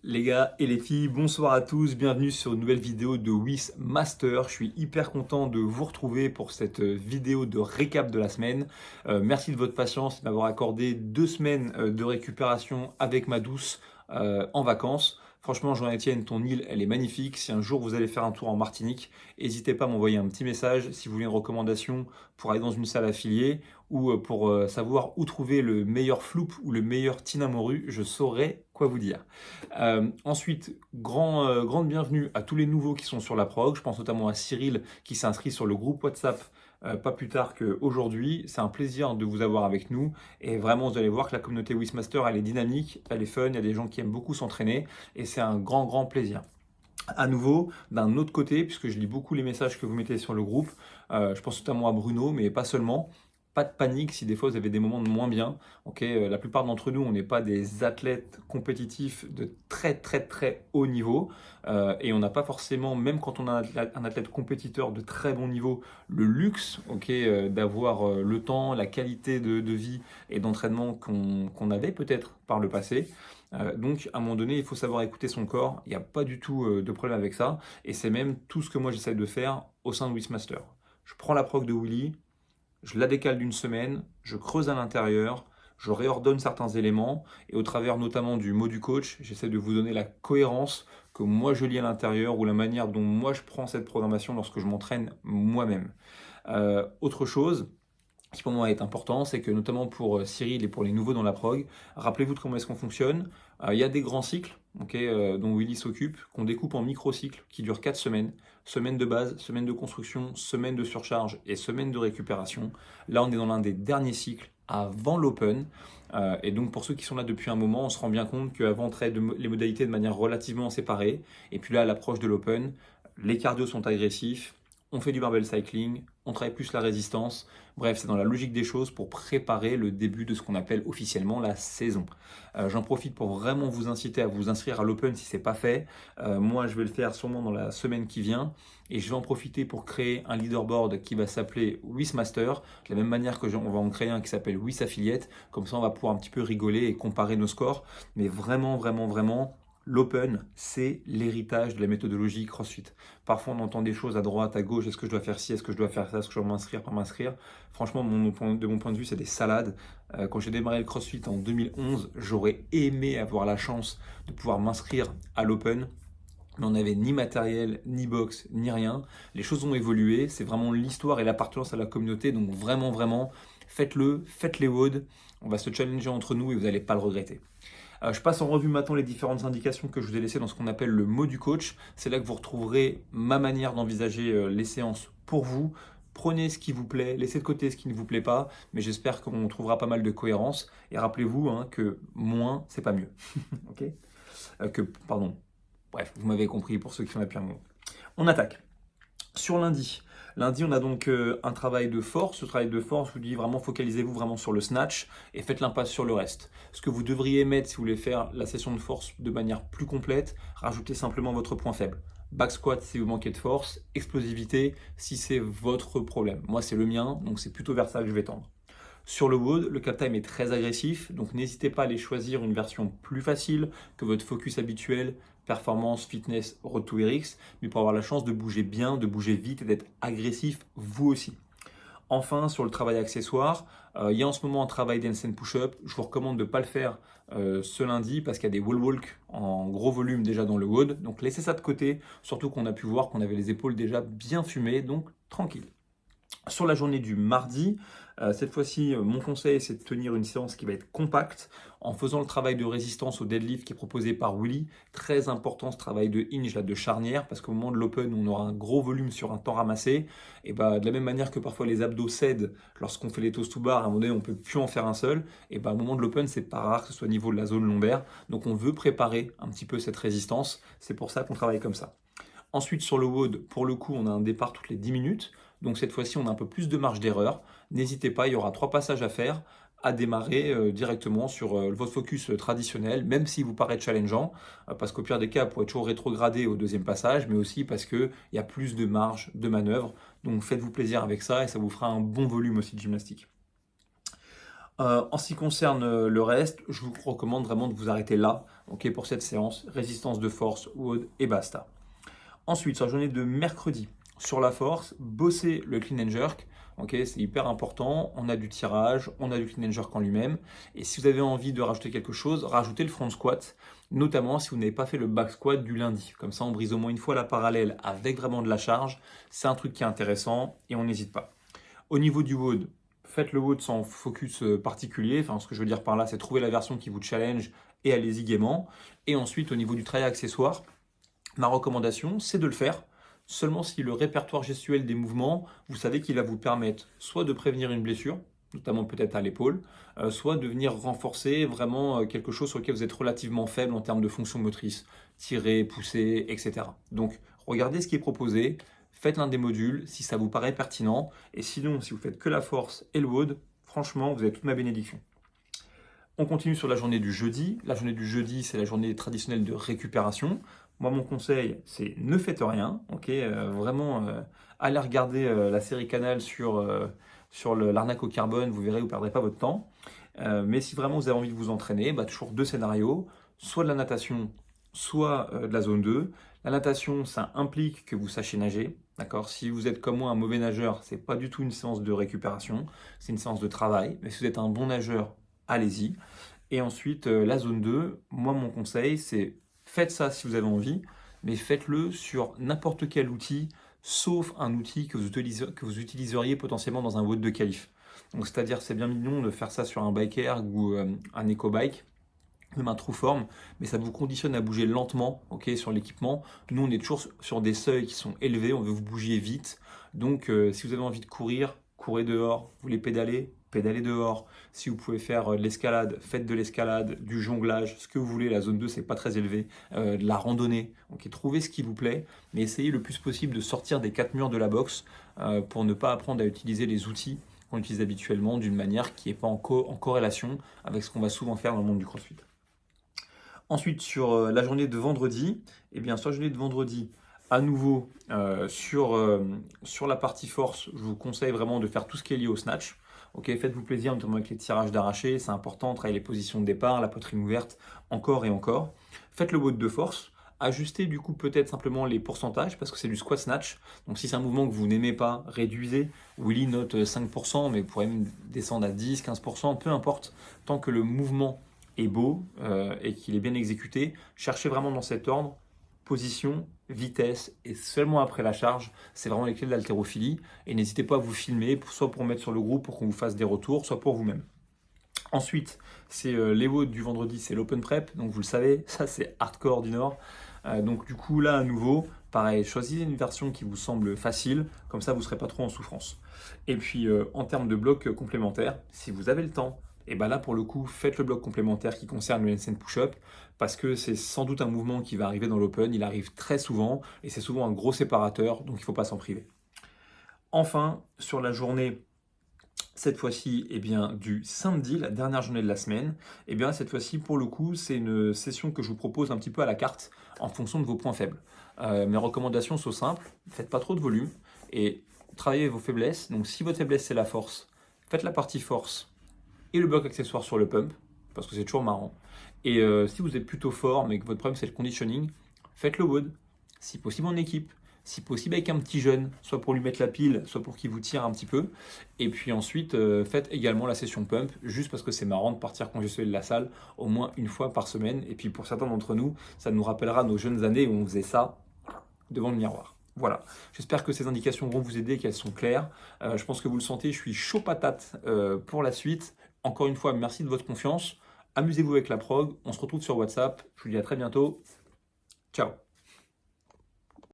Les gars et les filles, bonsoir à tous, bienvenue sur une nouvelle vidéo de WIS Master. Je suis hyper content de vous retrouver pour cette vidéo de récap de la semaine. Merci de votre patience et de m'avoir accordé 2 semaines de récupération avec ma douce en vacances. Franchement, Jean-Étienne, ton île, elle est magnifique. Si un jour vous allez faire un tour en Martinique, n'hésitez pas à m'envoyer un petit message si vous voulez une recommandation pour aller dans une salle affiliée ou pour savoir où trouver le meilleur floup ou le meilleur tinamorue, je saurai quoi vous dire. Ensuite, grande bienvenue à tous les nouveaux qui sont sur la prog. Je pense notamment à Cyril qui s'inscrit sur le groupe WhatsApp pas plus tard qu'aujourd'hui. C'est un plaisir de vous avoir avec nous. Et vraiment, vous allez voir que la communauté Wismaster, elle est dynamique, elle est fun. Il y a des gens qui aiment beaucoup s'entraîner. Et c'est un grand plaisir. À nouveau, d'un autre côté, puisque je lis beaucoup les messages que vous mettez sur le groupe, je pense notamment à Bruno, mais pas seulement. Pas de panique si des fois vous avez des moments de moins bien. Ok, la plupart d'entre nous, on n'est pas des athlètes compétitifs de très haut niveau. Et on n'a pas forcément, même quand on a un athlète compétiteur de très bon niveau, le luxe ok, d'avoir le temps, la qualité de vie et d'entraînement qu'on avait peut-être par le passé. Donc, à un moment donné, il faut savoir écouter son corps. Il n'y a pas du tout de problème avec ça. Et c'est même tout ce que moi j'essaie de faire au sein de Wismaster. Je prends la prog de Willy, je la décale d'une semaine, je creuse à l'intérieur, je réordonne certains éléments et au travers notamment du mot du coach, j'essaie de vous donner la cohérence que moi je lis à l'intérieur ou la manière dont moi je prends cette programmation lorsque je m'entraîne moi-même. Autre chose qui pour moi est important, c'est que notamment pour Cyril et pour les nouveaux dans la prog, rappelez-vous de comment est-ce qu'on fonctionne. Il y a des grands cycles dont Willy s'occupe, qu'on découpe en micro-cycles qui durent 4 semaines. Semaine de base, semaine de construction, semaine de surcharge et semaine de récupération. Là, on est dans l'un des derniers cycles avant l'Open. Et donc pour ceux qui sont là depuis un moment, on se rend bien compte qu'avant on traite les modalités de manière relativement séparée. Et puis là, à l'approche de l'Open, les cardios sont agressifs, on fait du barbell cycling, on travaille plus la résistance. Bref, c'est dans la logique des choses pour préparer le début de ce qu'on appelle officiellement la saison. J'en profite pour vraiment vous inciter à vous inscrire à l'Open si ce n'est pas fait. Moi, je vais le faire sûrement dans la semaine qui vient et je vais en profiter pour créer un leaderboard qui va s'appeler Wismaster, de la même manière que on va en créer un qui s'appelle Wis Affiliate. Comme ça, on va pouvoir un petit peu rigoler et comparer nos scores. Mais vraiment, l'Open, c'est l'héritage de la méthodologie CrossFit. Parfois, on entend des choses à droite, à gauche. Est-ce que je dois faire ci? Est-ce que je dois faire ça? Est-ce que je dois m'inscrire, pas m'inscrire? Franchement, de mon point de vue, c'est des salades. Quand j'ai démarré le CrossFit en 2011, j'aurais aimé avoir la chance de pouvoir m'inscrire à l'Open. Mais on n'avait ni matériel, ni box, ni rien. Les choses ont évolué. C'est vraiment l'histoire et l'appartenance à la communauté. Donc vraiment, faites-le, faites les WOD. On va se challenger entre nous et vous n'allez pas le regretter. Je passe en revue maintenant les différentes indications que je vous ai laissées dans ce qu'on appelle le mot du coach. C'est là que vous retrouverez ma manière d'envisager les séances pour vous. Prenez ce qui vous plaît, laissez de côté ce qui ne vous plaît pas, mais j'espère qu'on trouvera pas mal de cohérence. Et rappelez-vous que moins, c'est pas mieux. Ok pardon. Bref, vous m'avez compris pour ceux qui sont là depuis un moment. On attaque. Sur lundi, on a donc un travail de force. Ce travail de force, je vous dis vraiment, focalisez-vous vraiment sur le snatch et faites l'impasse sur le reste. Ce que vous devriez mettre si vous voulez faire la session de force de manière plus complète, rajoutez simplement votre point faible. Back squat si vous manquez de force, explosivité si c'est votre problème. Moi, c'est le mien, donc c'est plutôt vers ça que je vais tendre. Sur le WOD, le cap time est très agressif, donc n'hésitez pas à aller choisir une version plus facile que votre focus habituel, performance, fitness, road to RX, mais pour avoir la chance de bouger bien, de bouger vite et d'être agressif vous aussi. Enfin, sur le travail accessoire, il y a en ce moment un travail d'handstand push-up. Je vous recommande de ne pas le faire ce lundi parce qu'il y a des wall walk en gros volume déjà dans le WOD. Donc laissez ça de côté, surtout qu'on a pu voir qu'on avait les épaules déjà bien fumées, donc tranquille. Sur la journée du mardi, cette fois-ci, mon conseil, c'est de tenir une séance qui va être compacte en faisant le travail de résistance au deadlift qui est proposé par Willy. Très important ce travail de hinge, là, de charnière, parce qu'au moment de l'open, on aura un gros volume sur un temps ramassé. Et bah, de la même manière que parfois les abdos cèdent lorsqu'on fait les toast to bar, à un moment donné, on ne peut plus en faire un seul. Et bah, au moment de l'open, c'est pas rare que ce soit au niveau de la zone lombaire. Donc on veut préparer un petit peu cette résistance. C'est pour ça qu'on travaille comme ça. Ensuite, sur le WOD, pour le coup, on a un départ toutes les 10 minutes. Donc cette fois-ci, on a un peu plus de marge d'erreur. N'hésitez pas, il y aura 3 passages à faire, à démarrer directement sur votre focus traditionnel, même s'il vous paraît challengeant, parce qu'au pire des cas, vous pourrez toujours rétrograder au deuxième passage, mais aussi parce qu'il y a plus de marge de manœuvre. Donc faites-vous plaisir avec ça et ça vous fera un bon volume aussi de gymnastique. En ce qui concerne le reste, je vous recommande vraiment de vous arrêter là, ok, pour cette séance, résistance de force, WOD et basta. Ensuite, sur la journée de mercredi, sur la force, bossez le clean and jerk. Ok, c'est hyper important. On a du tirage, on a du clean and jerk en lui-même. Et si vous avez envie de rajouter quelque chose, rajoutez le front squat, notamment si vous n'avez pas fait le back squat du lundi. Comme ça, on brise au moins une fois la parallèle avec vraiment de la charge. C'est un truc qui est intéressant et on n'hésite pas. Au niveau du WOD, faites le WOD sans focus particulier. Enfin, ce que je veux dire par là, c'est trouver la version qui vous challenge et allez-y gaiement. Et ensuite, au niveau du travail accessoire, ma recommandation, c'est de le faire seulement si le répertoire gestuel des mouvements, vous savez qu'il va vous permettre soit de prévenir une blessure, notamment peut-être à l'épaule, soit de venir renforcer vraiment quelque chose sur lequel vous êtes relativement faible en termes de fonction motrice, tirer, pousser, etc. Donc, regardez ce qui est proposé, faites l'un des modules si ça vous paraît pertinent, et sinon, si vous faites que la force et le WOD, franchement, vous avez toute ma bénédiction. On continue sur la journée du jeudi. La journée du jeudi, c'est la journée traditionnelle de récupération. Moi, mon conseil, c'est ne faites rien. Ok, vraiment, allez regarder la série Canal sur l'arnaque au carbone. Vous verrez, vous ne perdrez pas votre temps. Mais si vraiment vous avez envie de vous entraîner, bah, toujours deux scénarios. Soit de la natation, soit de la zone 2. La natation, ça implique que vous sachiez nager. D'accord? Si vous êtes comme moi un mauvais nageur, c'est pas du tout une séance de récupération, c'est une séance de travail. Mais si vous êtes un bon nageur, allez-y. Et ensuite, la zone 2, moi, mon conseil, c'est faites ça si vous avez envie, mais faites-le sur n'importe quel outil, sauf un outil que vous utiliseriez potentiellement dans un WOD de qualif. Donc, c'est-à-dire, c'est bien mignon de faire ça sur un bike erg ou un eco-bike, même un Trueform, mais ça vous conditionne à bouger lentement, ok, sur l'équipement. Nous, on est toujours sur des seuils qui sont élevés, on veut vous bouger vite. Donc, si vous avez envie de courir, courez dehors. Vous voulez pédaler, pédalez dehors. Si vous pouvez faire de l'escalade, faites de l'escalade, du jonglage, ce que vous voulez. La zone 2, c'est pas très élevé. De la randonnée. Ok, trouvez ce qui vous plaît, mais essayez le plus possible de sortir des quatre murs de la boxe pour ne pas apprendre à utiliser les outils qu'on utilise habituellement d'une manière qui n'est pas en corrélation avec ce qu'on va souvent faire dans le monde du CrossFit. Ensuite, sur la journée de vendredi, eh bien, sur la journée de vendredi, à nouveau, sur la partie force, je vous conseille vraiment de faire tout ce qui est lié au snatch. Ok, faites-vous plaisir, notamment avec les tirages d'arraché, c'est important, travaillez les positions de départ, la poitrine ouverte, encore et encore. Faites le WOD de force, ajustez du coup peut-être simplement les pourcentages, parce que c'est du squat snatch. Donc si c'est un mouvement que vous n'aimez pas, réduisez. Willy note 5%, mais vous pourrez même descendre à 10, 15%, peu importe, tant que le mouvement est beau et qu'il est bien exécuté. Cherchez vraiment dans cet ordre, position, vitesse et seulement après la charge. C'est vraiment les clés de l'haltérophilie. Et n'hésitez pas à vous filmer, soit pour mettre sur le groupe pour qu'on vous fasse des retours, soit pour vous-même. Ensuite, c'est les WOD du vendredi, c'est l'open prep. Donc vous le savez, ça c'est hardcore du Nord. Donc du coup là à nouveau, pareil, choisissez une version qui vous semble facile, comme ça vous ne serez pas trop en souffrance. Et puis en termes de blocs complémentaires, si vous avez le temps, et bien là pour le coup, faites le bloc complémentaire qui concerne le handstand push-up, parce que c'est sans doute un mouvement qui va arriver dans l'open, il arrive très souvent, et c'est souvent un gros séparateur, donc il ne faut pas s'en priver. Enfin, sur la journée cette fois-ci, eh bien, du samedi, la dernière journée de la semaine, eh bien, cette fois-ci, pour le coup, c'est une session que je vous propose un petit peu à la carte en fonction de vos points faibles. Mes recommandations sont simples, faites pas trop de volume et travaillez vos faiblesses. Donc, si votre faiblesse c'est la force, faites la partie force et le bloc accessoire sur le pump, parce que c'est toujours marrant. Et si vous êtes plutôt fort, mais que votre problème c'est le conditioning, faites le WOD, si possible en équipe. Si possible avec un petit jeune, soit pour lui mettre la pile, soit pour qu'il vous tire un petit peu. Et puis ensuite, faites également la session pump, juste parce que c'est marrant de partir congestionner de la salle au moins une fois par semaine. Et puis pour certains d'entre nous, ça nous rappellera nos jeunes années où on faisait ça devant le miroir. Voilà, j'espère que ces indications vont vous aider, qu'elles sont claires. Je pense que vous le sentez, je suis chaud patate pour la suite. Encore une fois, merci de votre confiance. Amusez-vous avec la prog. On se retrouve sur WhatsApp. Je vous dis à très bientôt. Ciao.